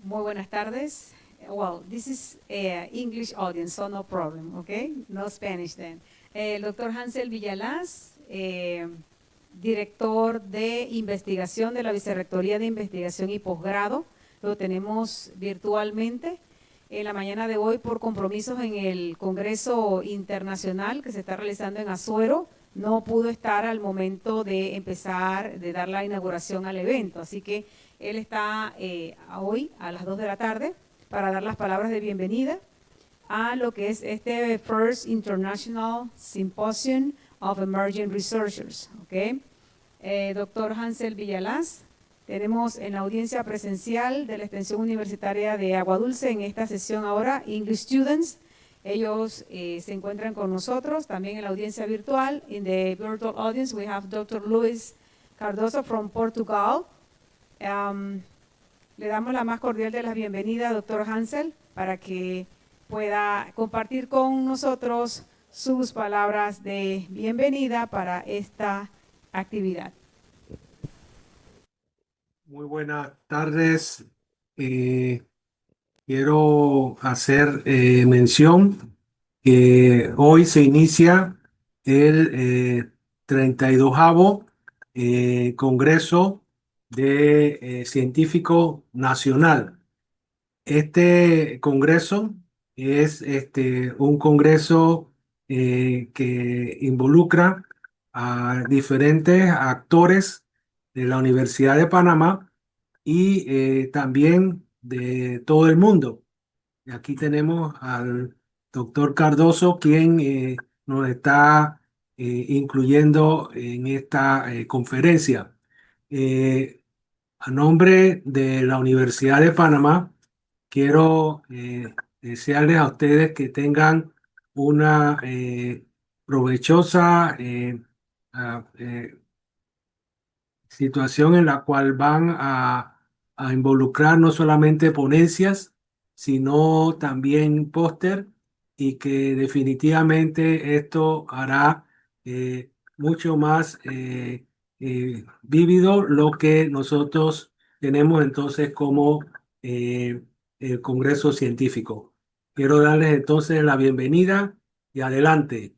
Muy buenas tardes. Well, this is English audience, so no problem, okay? No Spanish then. El doctor Hansel Villalaz, director de investigación de la Vicerrectoría de Investigación y Posgrado, lo tenemos virtualmente en la mañana de hoy por compromisos en el Congreso Internacional que se está realizando en Azuero. No pudo estar al momento de empezar, de dar la inauguración al evento, así que él está hoy a las 2 de la tarde para dar las palabras de bienvenida a lo que es este First International Symposium of Emerging Researchers. ¿Okay? Doctor Hansel Villalaz, tenemos en la audiencia presencial de la Extensión Universitaria de Aguadulce en esta sesión ahora, English Students. Ellos se encuentran con nosotros, también en la audiencia virtual. In the virtual audience we have Dr. Luis Cardoso from Portugal. Le damos la más cordial de las bienvenidas, doctor Hansel, para que pueda compartir con nosotros sus palabras de bienvenida para esta actividad. Muy buenas tardes. Quiero hacer mención que hoy se inicia el 32º Congreso de Científico Nacional. Este congreso es un congreso que involucra a diferentes actores de la Universidad de Panamá y también de todo el mundo. Aquí tenemos al doctor Cardoso, quien nos está incluyendo en esta conferencia. A nombre de la Universidad de Panamá, quiero desearles a ustedes que tengan una provechosa situación en la cual van a involucrar no solamente ponencias, sino también póster, y que definitivamente esto hará mucho más vívido lo que nosotros tenemos entonces como el Congreso Científico. Quiero darles entonces la bienvenida y adelante.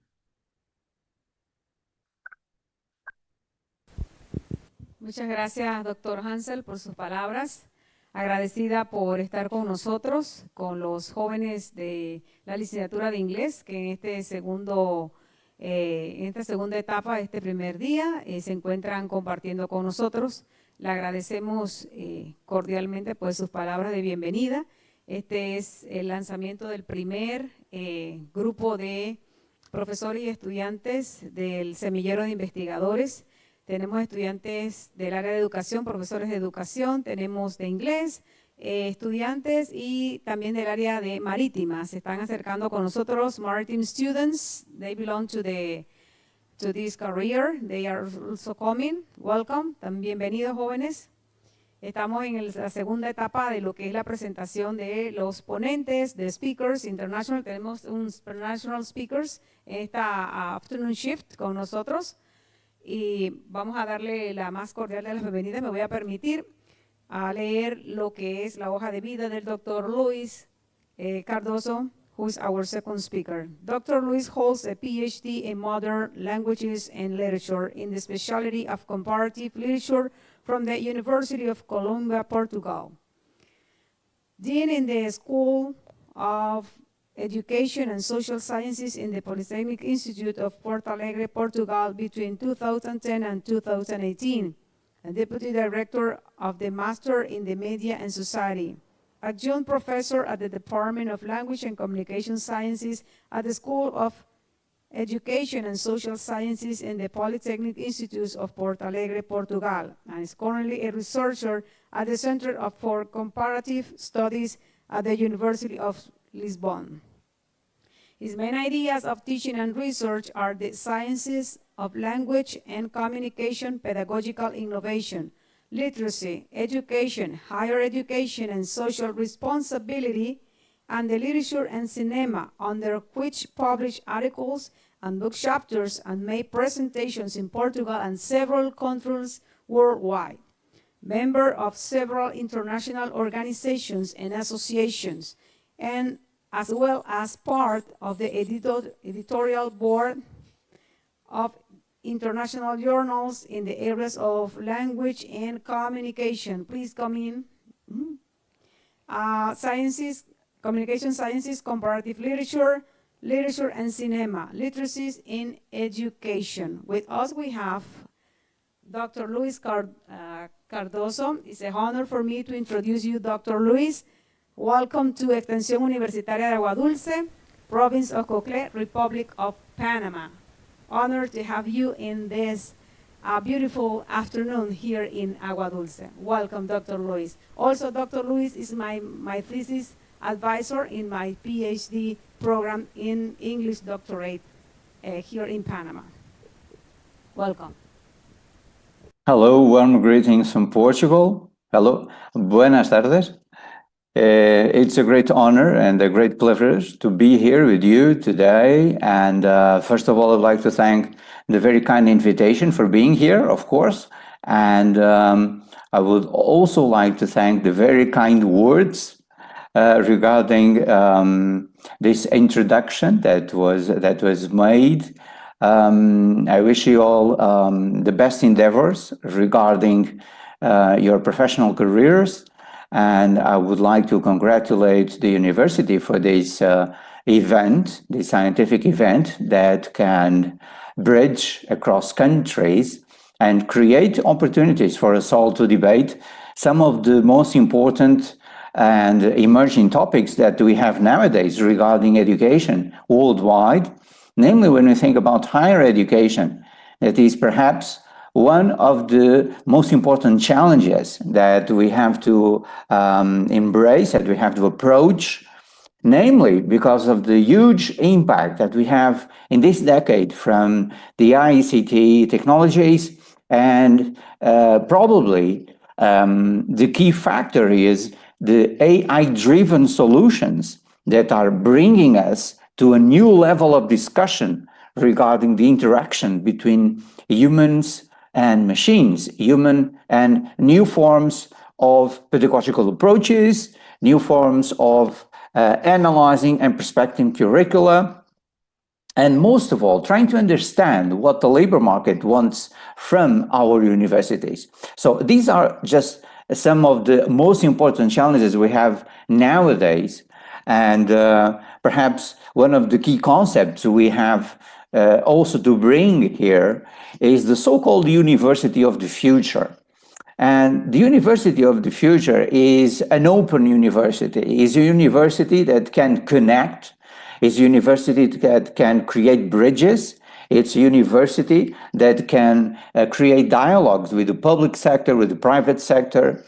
Muchas gracias, doctor Hansel, por sus palabras. Agradecida por estar con nosotros, con los jóvenes de la licenciatura de inglés, que en esta segunda etapa, este primer día, se encuentran compartiendo con nosotros. Le agradecemos cordialmente por sus palabras de bienvenida. Este es el lanzamiento del primer grupo de profesores y estudiantes del semillero de investigadores. Tenemos estudiantes del área de educación, profesores de educación, tenemos de inglés, estudiantes y también del área de marítima. Se están acercando con nosotros, maritime students, they belong to this career, they are also coming, welcome, también bienvenidos jóvenes. Estamos en la segunda etapa de lo que es la presentación de los ponentes, de speakers international. Tenemos un international speakers en esta afternoon shift con nosotros. Y vamos a darle la más cordial de las bienvenidas. Me voy a permitir leer lo que es la hoja de vida del doctor Luis Cardoso, who is our second speaker. Dr. Luis holds a PhD in Modern Languages and Literature in the specialty of Comparative Literature from the University of Columbia, Portugal. Dean in the School of Education and Social Sciences in the Polytechnic Institute of Porto Alegre, Portugal between 2010 and 2018, and Deputy Director of the Master in the Media and Society. Adjunct Professor at the Department of Language and Communication Sciences at the School of Education and Social Sciences in the Polytechnic Institute of Porto Alegre, Portugal, and is currently a researcher at the Center for Comparative Studies at the University of Lisbon. His main ideas of teaching and research are the sciences of language and communication, pedagogical innovation, literacy, education, higher education, and social responsibility, and the literature and cinema, under which published articles and book chapters and made presentations in Portugal and several countries worldwide. member of several international organizations and associations, and as well as part of the editorial board of international journals in the areas of language and communication. Please come in. Sciences, communication sciences, comparative literature, literature and cinema, literacies in education. With us we have Dr. Luis Cardoso. It's an honor for me to introduce you, Dr. Luis. Welcome to Extensión Universitaria de Aguadulce, Province of Coclé, Republic of Panama. Honored to have you in this beautiful afternoon here in Aguadulce. Welcome, Dr. Luis. Also, Dr. Luis is my thesis advisor in my PhD program in English doctorate here in Panama. Welcome. Hello, warm greetings from Portugal. Hello, buenas tardes. It's a great honor and a great privilege to be here with you today. And first of all, I'd like to thank the very kind invitation for being here, of course. And I would also like to thank the very kind words regarding this introduction that was made. I wish you all the best endeavors regarding your professional careers. And I would like to congratulate the university for this event, this scientific event that can bridge across countries and create opportunities for us all to debate some of the most important and emerging topics that we have nowadays regarding education worldwide. Namely, when we think about higher education, that is perhaps one of the most important challenges that we have to embrace, that we have to approach, namely because of the huge impact that we have in this decade from the ICT technologies, and probably the key factor is the AI-driven solutions that are bringing us to a new level of discussion regarding the interaction between humans and machines, human and new forms of pedagogical approaches, new forms of analyzing and prospecting curricula, and most of all, trying to understand what the labor market wants from our universities. So these are just some of the most important challenges we have nowadays. And perhaps one of the key concepts we have also to bring here is the so-called university of the future. And the university of the future is an open university, is a university that can connect, is a university that can create bridges, it's a university that can create dialogues with the public sector, with the private sector,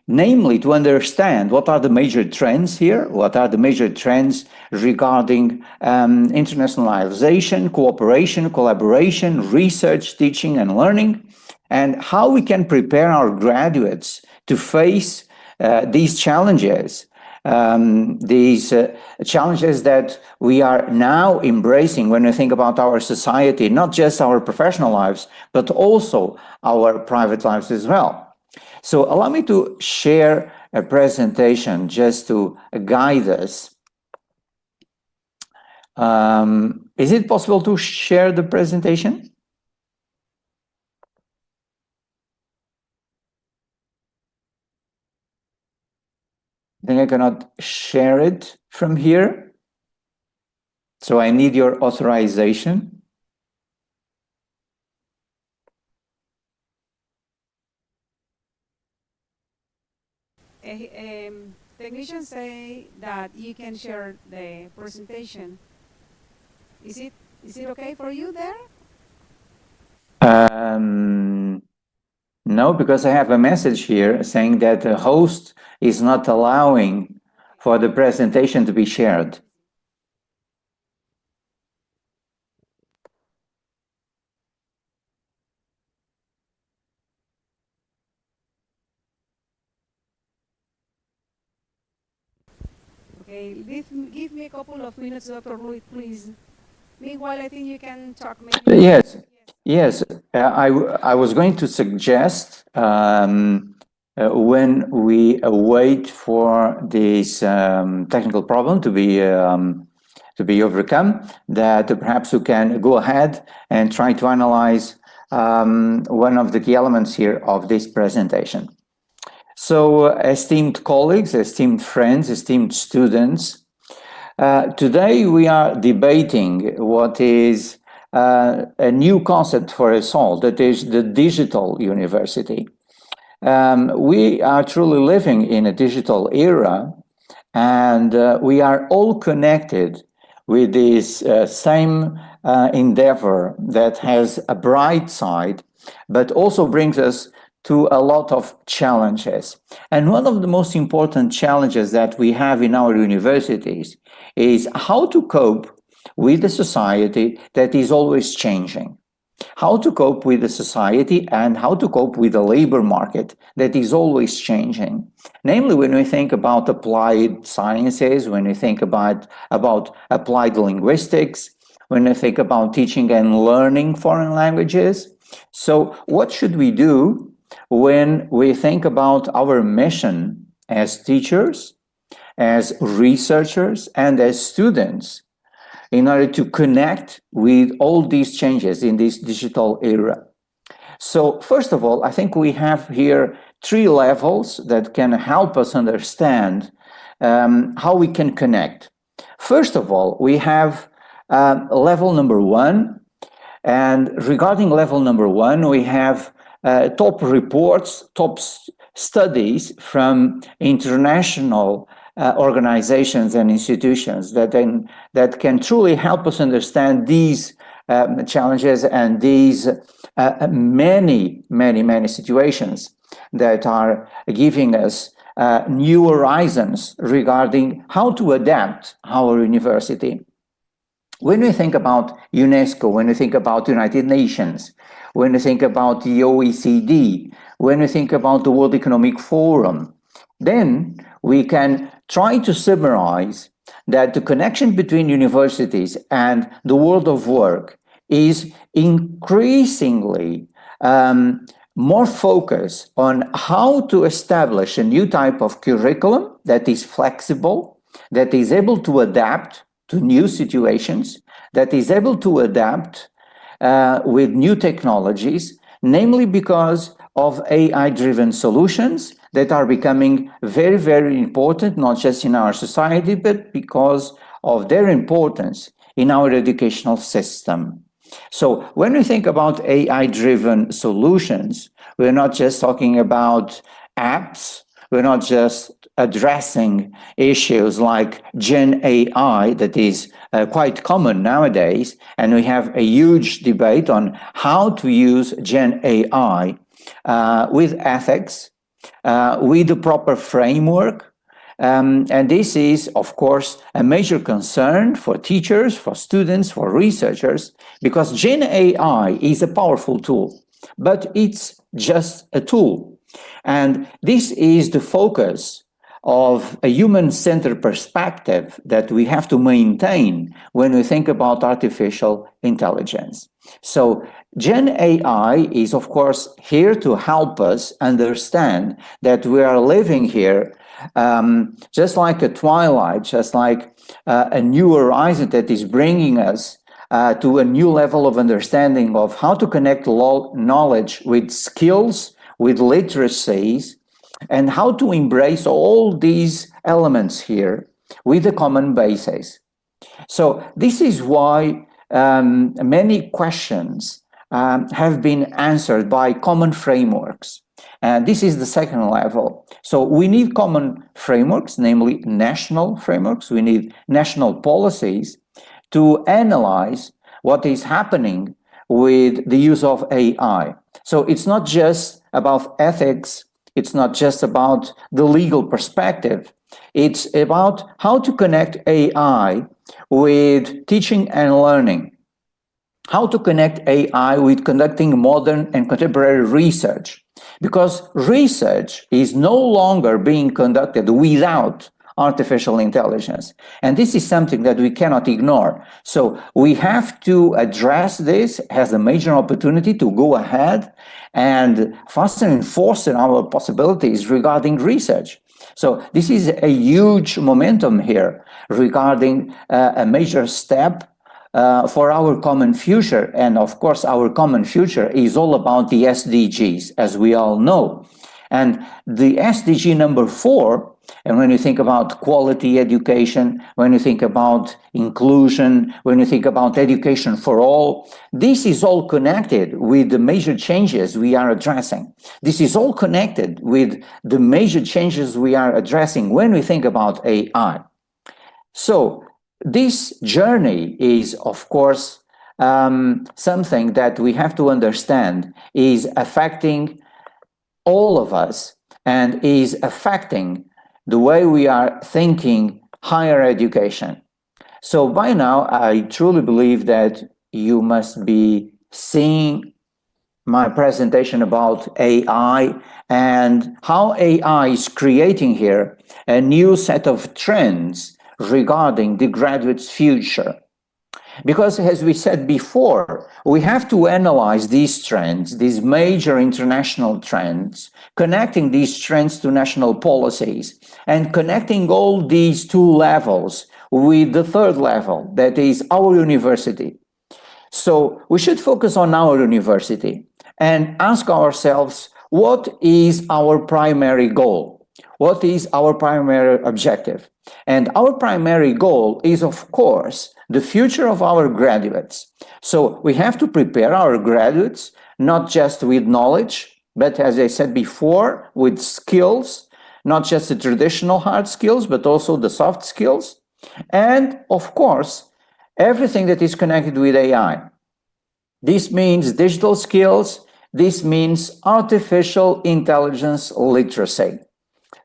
namely to understand what are the major trends here, what are the major trends regarding internationalization, cooperation, collaboration, research, teaching and learning, and how we can prepare our graduates to face these challenges. Challenges that we are now embracing when we think about our society, not just our professional lives, but also our private lives as well. So allow me to share a presentation just to guide us. Is it possible to share the presentation? I think I cannot share it from here. So I need your authorization. Technicians say that you can share the presentation. Is it okay for you there? No, because I have a message here saying that the host is not allowing for the presentation to be shared. Okay, give me a couple of minutes, Dr. Luis, please. Meanwhile, I think you can talk maybe. Yes, Yes, I was going to suggest when we wait for this technical problem to be overcome, that perhaps we can go ahead and try to analyze one of the key elements here of this presentation. So, esteemed colleagues, esteemed friends, esteemed students, today we are debating what is a new concept for us all, that is the digital university. We are truly living in a digital era, and we are all connected with this same endeavor that has a bright side, but also brings us to a lot of challenges. And one of the most important challenges that we have in our universities is how to cope with a society that is always changing. How to cope with a society and how to cope with a labor market that is always changing. Namely, when we think about applied sciences, when we think about applied linguistics, when we think about teaching and learning foreign languages. So what should we do when we think about our mission as teachers, as researchers, and as students, in order to connect with all these changes in this digital era? So first of all, I think we have here 3 levels that can help us understand how we can connect. First of all, we have level number 1, and regarding level number 1, we have top reports, top studies from international organizations and institutions that can truly help us understand these challenges and these many situations that are giving us new horizons regarding how to adapt our university. When we think about UNESCO, when we think about United Nations, when we think about the OECD, when we think about the World Economic Forum, then we can try to summarize that the connection between universities and the world of work is increasingly more focused on how to establish a new type of curriculum that is flexible, that is able to adapt to new situations, that is able to adapt with new technologies, namely because of AI-driven solutions that are becoming very important, not just in our society, but because of their importance in our educational system. So when we think about AI-driven solutions, we're not just talking about apps, we're not just addressing issues like Gen AI that is quite common nowadays, and we have a huge debate on how to use Gen AI with ethics, with the proper framework. And this is, of course, a major concern for teachers, for students, for researchers, because Gen AI is a powerful tool, but it's just a tool. And this is the focus of a human-centered perspective that we have to maintain when we think about artificial intelligence. So Gen AI is, of course, here to help us understand that we are living here just like a twilight, just like a new horizon that is bringing us to a new level of understanding of how to connect knowledge with skills, with literacies, and how to embrace all these elements here with a common basis. So this is why many questions have been answered by common frameworks. And this is the second level. So we need common frameworks, namely national frameworks. We need national policies to analyze what is happening with the use of AI. So it's not just about ethics, it's not just about the legal perspective, it's about how to connect AI with teaching and learning, how to connect AI with conducting modern and contemporary research, because research is no longer being conducted without artificial intelligence. And this is something that we cannot ignore. So we have to address this as a major opportunity to go ahead and fasten and foster our possibilities regarding research. So this is a huge momentum here regarding a major step for our common future. And of course, our common future is all about the SDGs, as we all know. And the SDG number 4, and when you think about quality education, when you think about inclusion, when you think about education for all, this is all connected with the major changes we are addressing. This is all connected with the major changes we are addressing when we think about AI. So this journey is, of course, something that we have to understand is affecting all of us and is affecting the way we are thinking higher education. So by now, I truly believe that you must be seeing my presentation about AI and how AI is creating here a new set of trends regarding the graduate's future. Because as we said before, we have to analyze these trends, these major international trends, connecting these trends to national policies and connecting all these two levels with the third level, that is our university. So we should focus on our university and ask ourselves, what is our primary goal? What is our primary objective? And our primary goal is, of course, the future of our graduates. So we have to prepare our graduates, not just with knowledge, but as I said before, with skills, not just the traditional hard skills, but also the soft skills. And of course, everything that is connected with AI. This means digital skills. This means artificial intelligence literacy.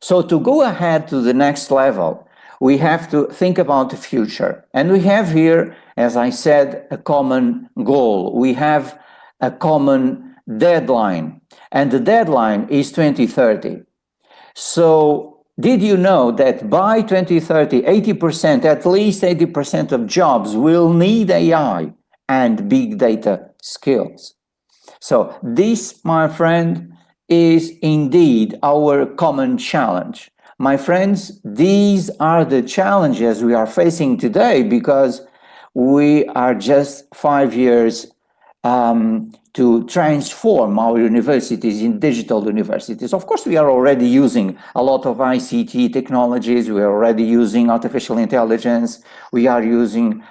So to go ahead to the next level, we have to think about the future. And we have here, as I said, a common goal. We have a common deadline, and the deadline is 2030. So did you know that by 2030, 80%, at least 80% of jobs will need AI and big data skills? So this, my friend, is indeed our common challenge. My friends, these are the challenges we are facing today because we are just 5 years to transform our universities in digital universities. Of course, we are already using a lot of ICT technologies. We are already using artificial intelligence. We are using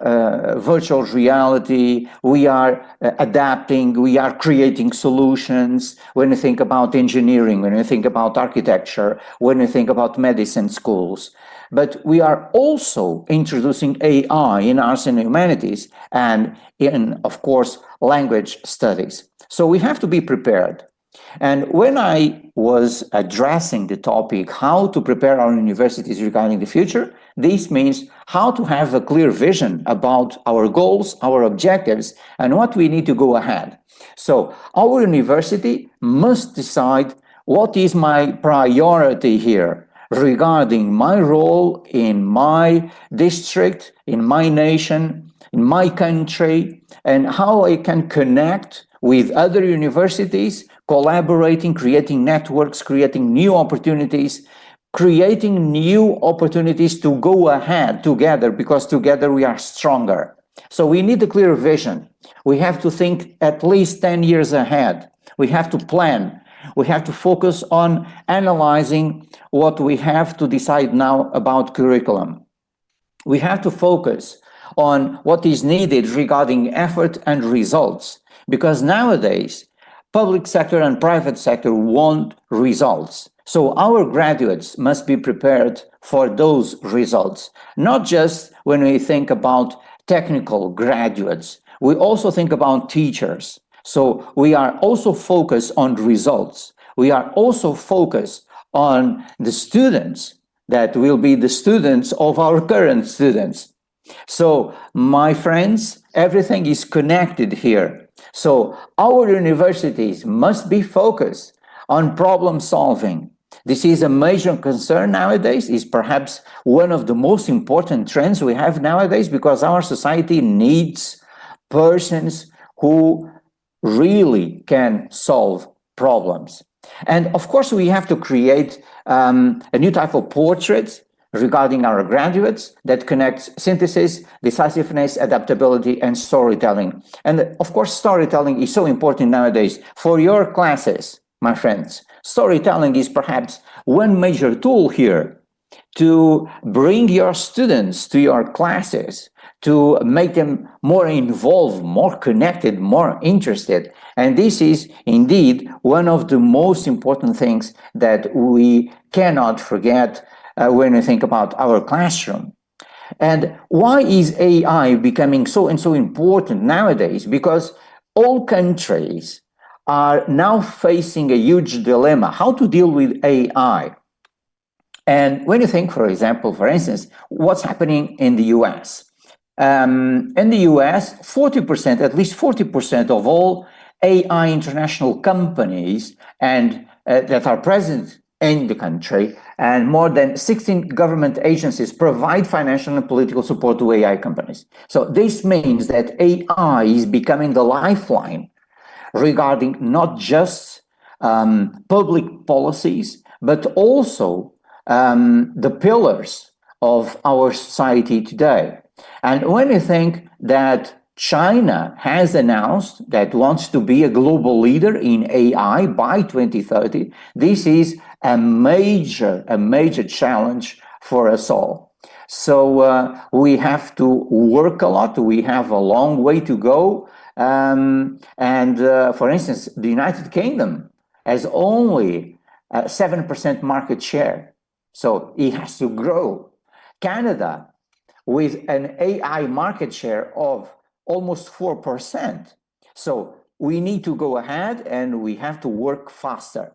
virtual reality. We are adapting. We are creating solutions. When you think about engineering, when you think about architecture, when you think about medicine schools. But we are also introducing AI in arts and humanities and in, of course, language studies. So we have to be prepared. And when I was addressing the topic, how to prepare our universities regarding the future, this means how to have a clear vision about our goals, our objectives, and what we need to go ahead. So our university must decide what is my priority here regarding my role in my district, in my nation, in my country, and how I can connect with other universities, collaborating, creating networks, creating new opportunities, creating new opportunities to go ahead together, because together we are stronger. So we need a clear vision. We have to think at least 10 years ahead. We have to plan. We have to focus on analyzing what we have to decide now about curriculum. We have to focus on what is needed regarding effort and results, because nowadays, public sector and private sector want results. So our graduates must be prepared for those results, not just when we think about technical graduates. We also think about teachers. So we are also focused on results. We are also focused on the students that will be the students of our current students. So, my friends, everything is connected here. So our universities must be focused on problem solving, This is a major concern nowadays. It's perhaps one of the most important trends we have nowadays, because our society needs persons who really can solve problems. And of course, we have to create a new type of portrait regarding our graduates that connects synthesis, decisiveness, adaptability, and storytelling. And of course, storytelling is so important nowadays. For your classes, my friends, storytelling is perhaps one major tool here to bring your students to your classes, to make them more involved, more connected, more interested. And this is indeed one of the most important things that we cannot forget when we think about our classroom. And why is AI becoming so important nowadays? Because all countries are now facing a huge dilemma, how to deal with AI. And when you think, for example, for instance, what's happening in the US? In the US, 40%, at least 40% of all AI international companies and that are present in the country, and more than 16 government agencies provide financial and political support to AI companies. So this means that AI is becoming the lifeline regarding not just public policies, but also the pillars of our society today. And when you think that China has announced that wants to be a global leader in AI by 2030, this is a major challenge for us all. So we have to work a lot. We have a long way to go. For instance, the United Kingdom has only 7% market share. So it has to grow. Canada, with an AI market share of almost 4%. So we need to go ahead and we have to work faster.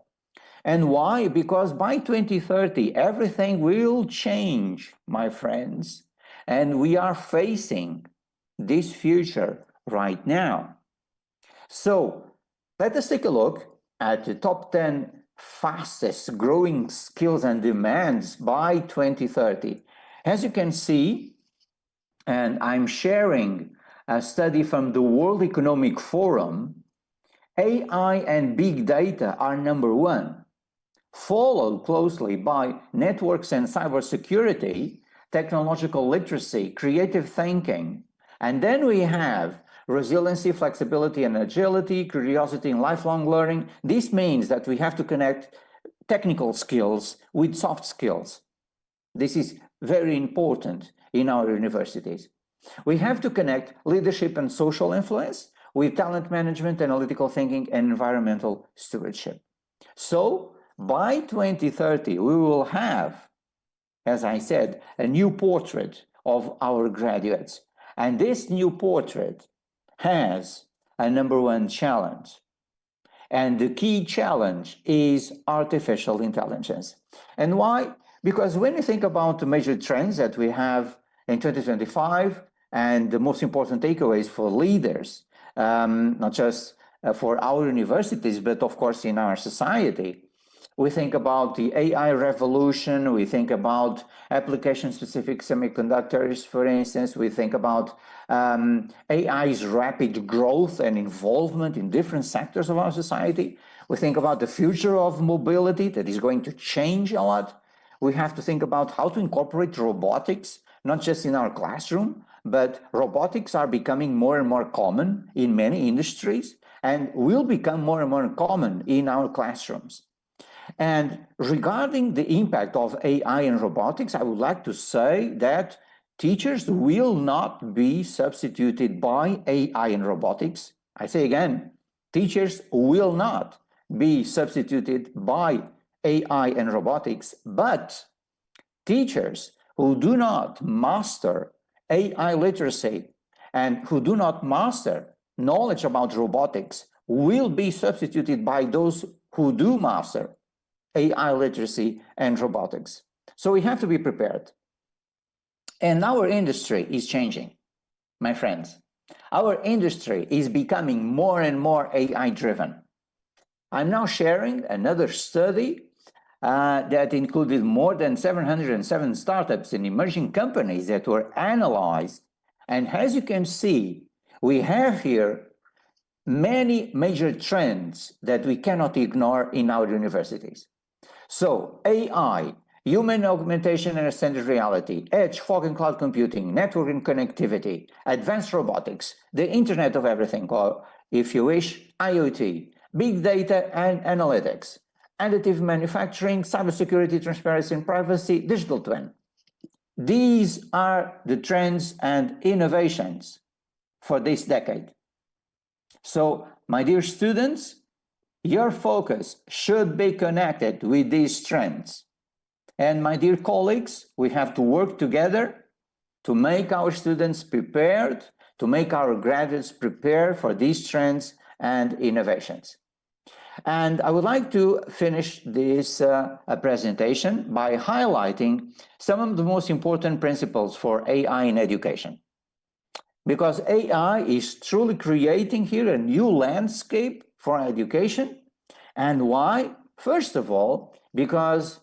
And why? Because by 2030, everything will change, my friends. And we are facing this future right now. So let us take a look at the top 10 fastest growing skills and demands by 2030. As you can see, and I'm sharing a study from the World Economic Forum, AI and big data are number one, followed closely by networks and cybersecurity, technological literacy, creative thinking, and then we have resiliency, flexibility, and agility, curiosity, and lifelong learning. This means that we have to connect technical skills with soft skills. This is very important in our universities. We have to connect leadership and social influence with talent management, analytical thinking, and environmental stewardship. So by 2030, we will have, as I said, a new portrait of our graduates. And this new portrait has a number one challenge. And the key challenge is artificial intelligence. And why? Because when you think about the major trends that we have in 2025, and the most important takeaways for leaders, not just for our universities, but of course in our society, we think about the AI revolution, we think about application-specific semiconductors, for instance, we think about AI's rapid growth and involvement in different sectors of our society. We think about the future of mobility that is going to change a lot. We have to think about how to incorporate robotics, not just in our classroom, but robotics are becoming more and more common in many industries and will become more and more common in our classrooms. And regarding the impact of AI and robotics, I would like to say that teachers will not be substituted by AI and robotics. I say again, teachers will not be substituted by AI and robotics, but teachers who do not master AI literacy and who do not master knowledge about robotics will be substituted by those who do master AI literacy and robotics. So we have to be prepared. And our industry is changing, my friends. Our industry is becoming more and more AI driven. I'm now sharing another study that included more than 707 startups and emerging companies that were analyzed. And as you can see, we have here many major trends that we cannot ignore in our universities. So AI, human augmentation and extended reality, edge, fog and cloud computing, network and connectivity, advanced robotics, the Internet of Everything, or if you wish, IoT, big data and analytics, additive manufacturing, cybersecurity, transparency and privacy, digital twin. These are the trends and innovations for this decade. So, my dear students, your focus should be connected with these trends. And my dear colleagues, we have to work together to make our students prepared, to make our graduates prepared for these trends and innovations. And I would like to finish this presentation by highlighting some of the most important principles for AI in education. Because AI is truly creating here a new landscape for education. And why? First of all, because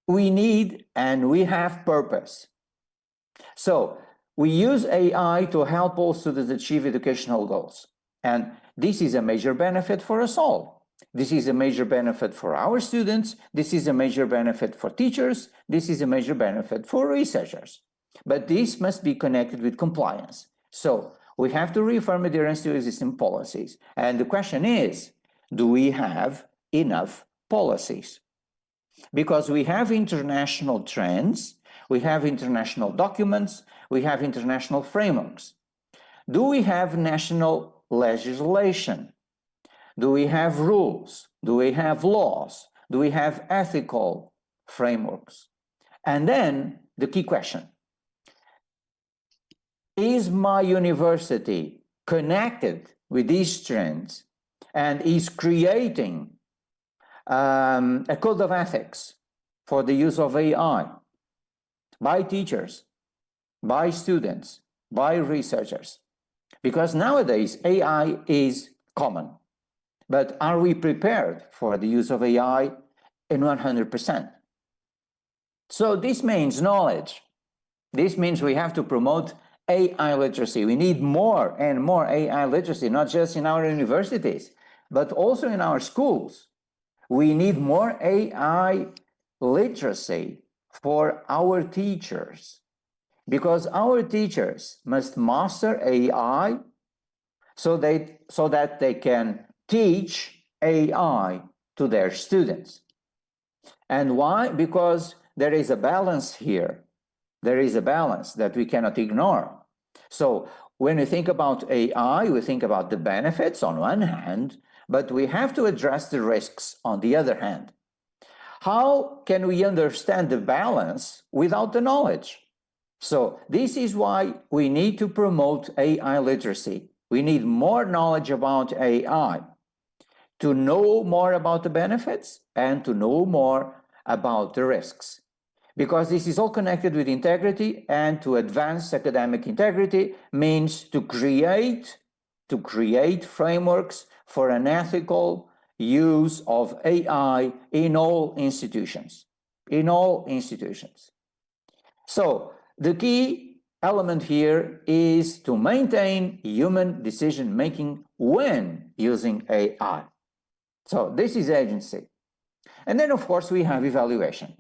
we need and we have purpose. So we use AI to help all students achieve educational goals. And this is a major benefit for us all. This is a major benefit for our students. This is a major benefit for teachers. This is a major benefit for researchers. But this must be connected with compliance. So we have to reaffirm adherence to existing policies. And the question is, do we have enough policies? Because we have international trends, we have international documents, we have international frameworks. Do we have national legislation? Do we have rules? Do we have laws? Do we have ethical frameworks? And then the key question, is my university connected with these trends and is creating a code of ethics for the use of AI by teachers, by students, by researchers? Because nowadays AI is common, but are we prepared for the use of AI in 100%? So this means knowledge. This means we have to promote AI literacy. We need more and more AI literacy, not just in our universities, but also in our schools. We need more AI literacy for our teachers, because our teachers must master AI so that they can teach AI to their students. And why? Because there is a balance here. There is a balance that we cannot ignore. So when we think about AI, we think about the benefits on one hand, but we have to address the risks on the other hand. How can we understand the balance without the knowledge? So this is why we need to promote AI literacy. We need more knowledge about AI to know more about the benefits and to know more about the risks. Because this is all connected with integrity, and to advance academic integrity means to create frameworks for an ethical use of AI in all institutions. So the key element here is to maintain human decision-making when using AI. So this is agency. And then, of course, we have evaluation.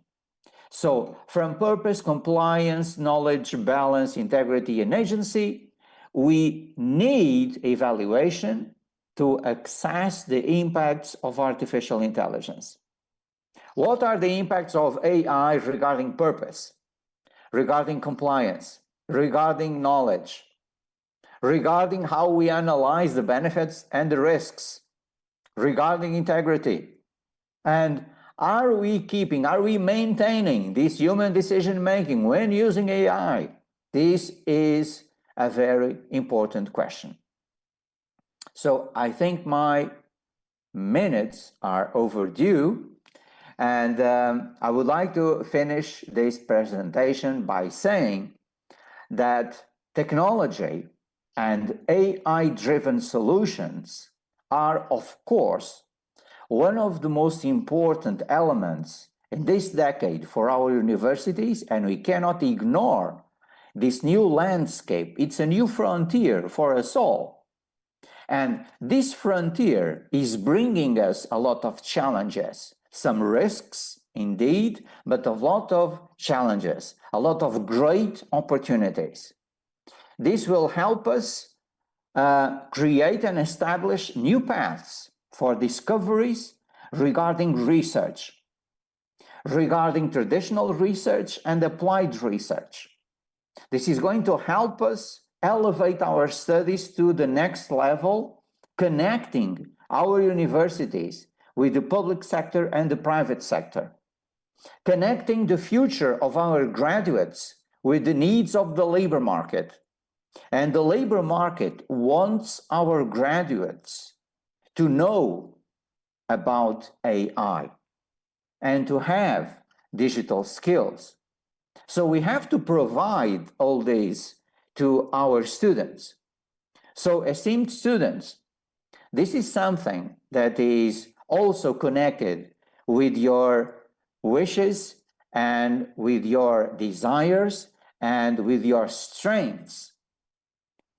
So from purpose, compliance, knowledge, balance, integrity, and agency, we need evaluation to assess the impacts of artificial intelligence. What are the impacts of AI regarding purpose, regarding compliance, regarding knowledge, regarding how we analyze the benefits and the risks, regarding integrity? And are we maintaining this human decision-making when using AI? This is a very important question. So I think my minutes are overdue, and I would like to finish this presentation by saying that technology and AI-driven solutions are, of course, one of the most important elements in this decade for our universities, and we cannot ignore this new landscape. It's a new frontier for us all. And this frontier is bringing us a lot of challenges, some risks indeed, but a lot of challenges, a lot of great opportunities. This will help us create and establish new paths for discoveries regarding research, regarding traditional research and applied research. This is going to help us elevate our studies to the next level, connecting our universities with the public sector and the private sector, connecting the future of our graduates with the needs of the labor market. And the labor market wants our graduates to know about AI and to have digital skills. So we have to provide all these to our students. So esteemed students, this is something that is also connected with your wishes and with your desires and with your strengths.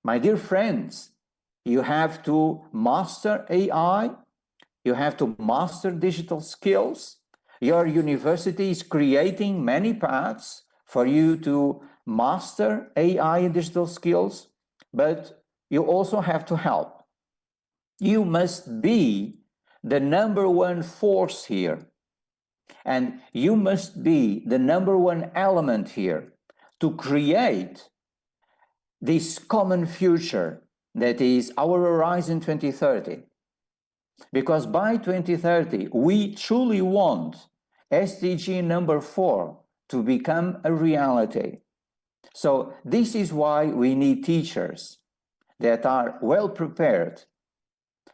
My dear friends, you have to master AI, you have to master digital skills. Your university is creating many paths for you to master AI and digital skills, but you also have to help. You must be the number one force here, and you must be the number one element here to create this common future that is our Horizon 2030. Because by 2030, we truly want SDG number 4 to become a reality. So this is why we need teachers that are well prepared,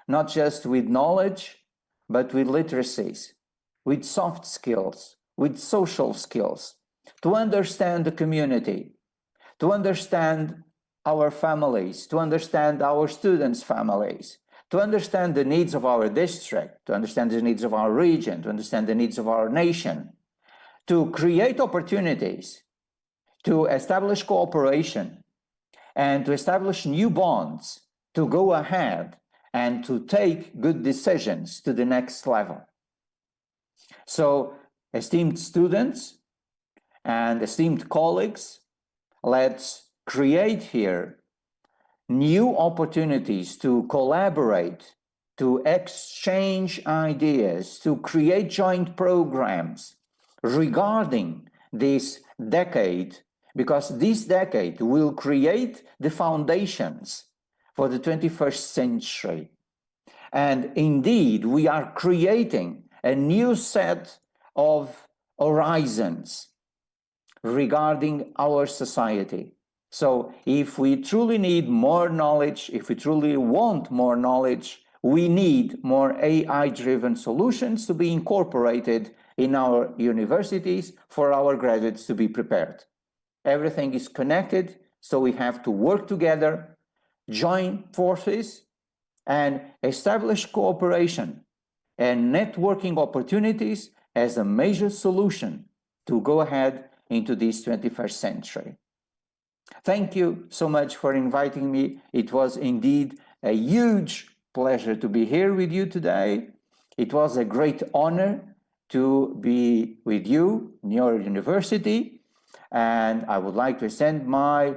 not just with knowledge, but with literacies, with soft skills, with social skills, to understand the community, to understand our families, to understand our students' families, to understand the needs of our district, to understand the needs of our region, to understand the needs of our nation, to create opportunities, to establish cooperation, and to establish new bonds, to go ahead and to take good decisions to the next level. So, esteemed students and esteemed colleagues, let's create here new opportunities to collaborate, to exchange ideas, to create joint programs regarding this decade, because this decade will create the foundations for the 21st century. And indeed, we are creating a new set of horizons regarding our society. So if we truly need more knowledge, if we truly want more knowledge, we need more AI-driven solutions to be incorporated in our universities for our graduates to be prepared. Everything is connected, so we have to work together, join forces, and establish cooperation and networking opportunities as a major solution to go ahead into this 21st century. Thank you so much for inviting me. It was indeed a huge pleasure to be here with you today. It was a great honor to be with you in your university. And I would like to send my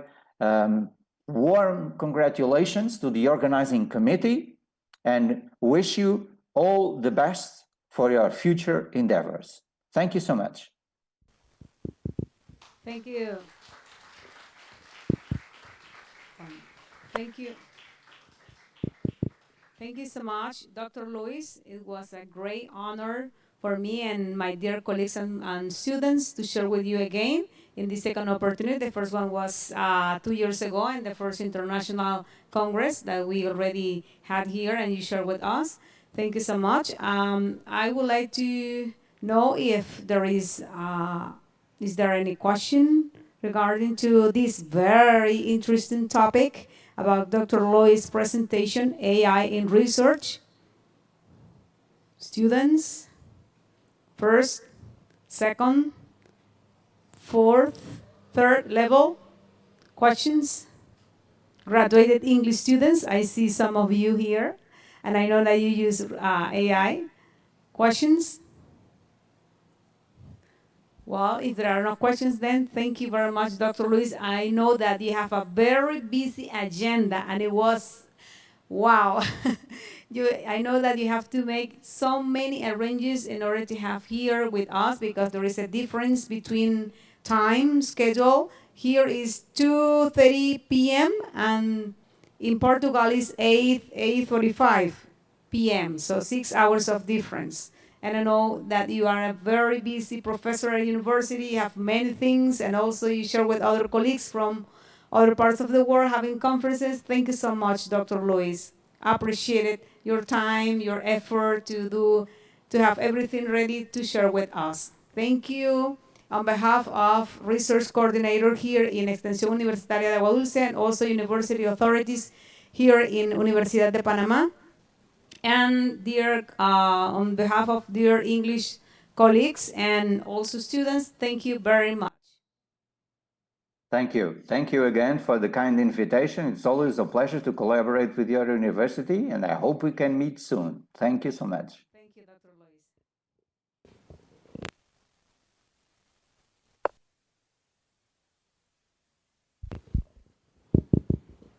warm congratulations to the organizing committee and wish you all the best for your future endeavors. Thank you so much. Thank you. Thank you. Thank you so much, Dr. Luis. It was a great honor for me and my dear colleagues and students to share with you again in the second opportunity. The first one was 2 years ago in the first International Congress that we already had here and you shared with us. Thank you so much. I would like to know if there is there any question regarding to this very interesting topic about Dr. Loy's presentation, AI in research. Students, first, second, fourth, third level questions. Graduated English students, I see some of you here, and I know that you use AI. Questions? Well, if there are no questions, then thank you very much, Dr. Luis. I know that you have a very busy agenda, and it was, wow. I know that you have to make so many arrangements in order to have here with us, because there is a difference between time schedule. Here is 2:30 p.m. and in Portugal is 8:45 p.m. So 6 hours of difference. And I know that you are a very busy professor at university, you have many things, and also you share with other colleagues from other parts of the world having conferences. Thank you so much, Dr. Luis. I appreciate your time, your effort to have everything ready to share with us. Thank you. On behalf of Research Coordinator here in Extensión Universitaria de Aguadulce and also university authorities here in Universidad de Panamá. And on behalf of dear English colleagues and also students, thank you very much. Thank you. Thank you again for the kind invitation. It's always a pleasure to collaborate with your university, and I hope we can meet soon. Thank you so much. Thank you, Dr. Luis.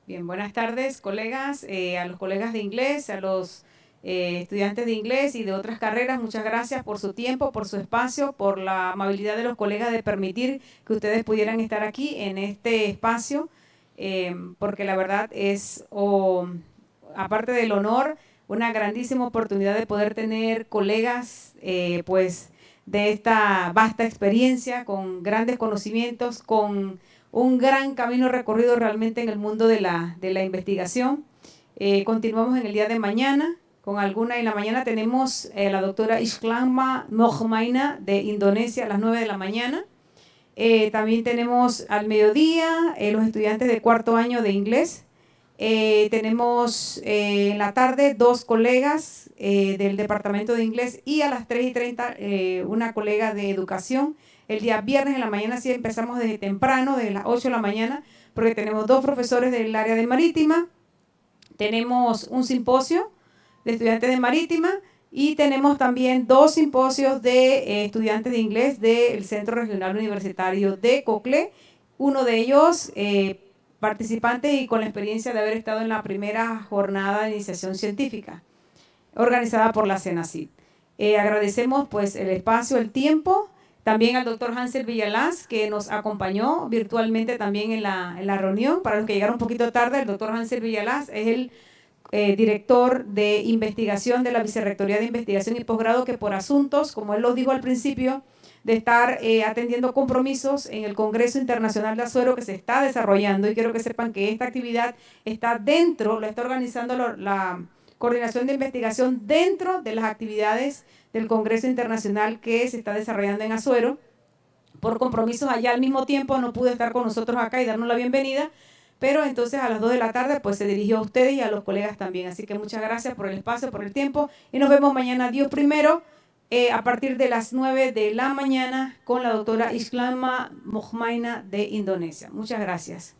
Bien, buenas tardes, colegas, a los colegas de inglés, a los estudiantes de inglés y de otras carreras. Muchas gracias por su tiempo, por su espacio, por la amabilidad de los colegas de permitir que ustedes pudieran estar aquí en este espacio, porque la verdad es, aparte del honor, una grandísima oportunidad de poder tener colegas pues de esta vasta experiencia, con grandes conocimientos, con un gran camino recorrido realmente en el mundo de la investigación. Continuamos en el día de mañana. En la mañana tenemos la doctora Isklama Mojmaina de Indonesia a las 9 de la mañana. También tenemos al mediodía los estudiantes de cuarto año de inglés. Tenemos en la tarde 2 colegas del departamento de inglés y a las 3:30 una colega de educación. El día viernes en la mañana sí empezamos desde temprano, desde las 8 de la mañana, porque tenemos 2 profesores del área de marítima. Tenemos un simposio de estudiantes de marítima y tenemos también 2 simposios de estudiantes de inglés del Centro Regional Universitario de Coclé. Uno de ellos participante y con la experiencia de haber estado en la primera jornada de iniciación científica organizada por la CENACYT. Agradecemos pues el espacio, el tiempo, también al doctor Hansel Villalaz, que nos acompañó virtualmente también en la reunión. Para los que llegaron un poquito tarde, el doctor Hansel Villalaz es el director de investigación de la Vicerrectoría de Investigación y Posgrado, que por asuntos, como él lo dijo al principio, de estar atendiendo compromisos en el Congreso Internacional de Azuero que se está desarrollando, y quiero que sepan que esta actividad está dentro, lo está organizando la Coordinación de Investigación dentro de las actividades del Congreso Internacional que se está desarrollando en Azuero. Por compromisos allá al mismo tiempo no pudo estar con nosotros acá y darnos la bienvenida, pero entonces a las 2 de la tarde pues se dirigió a ustedes y a los colegas también. Así que muchas gracias por el espacio, por el tiempo, y nos vemos mañana, Dios primero, a partir de las 9 de la mañana con la doctora Isklama Mojmaina de Indonesia. Muchas gracias.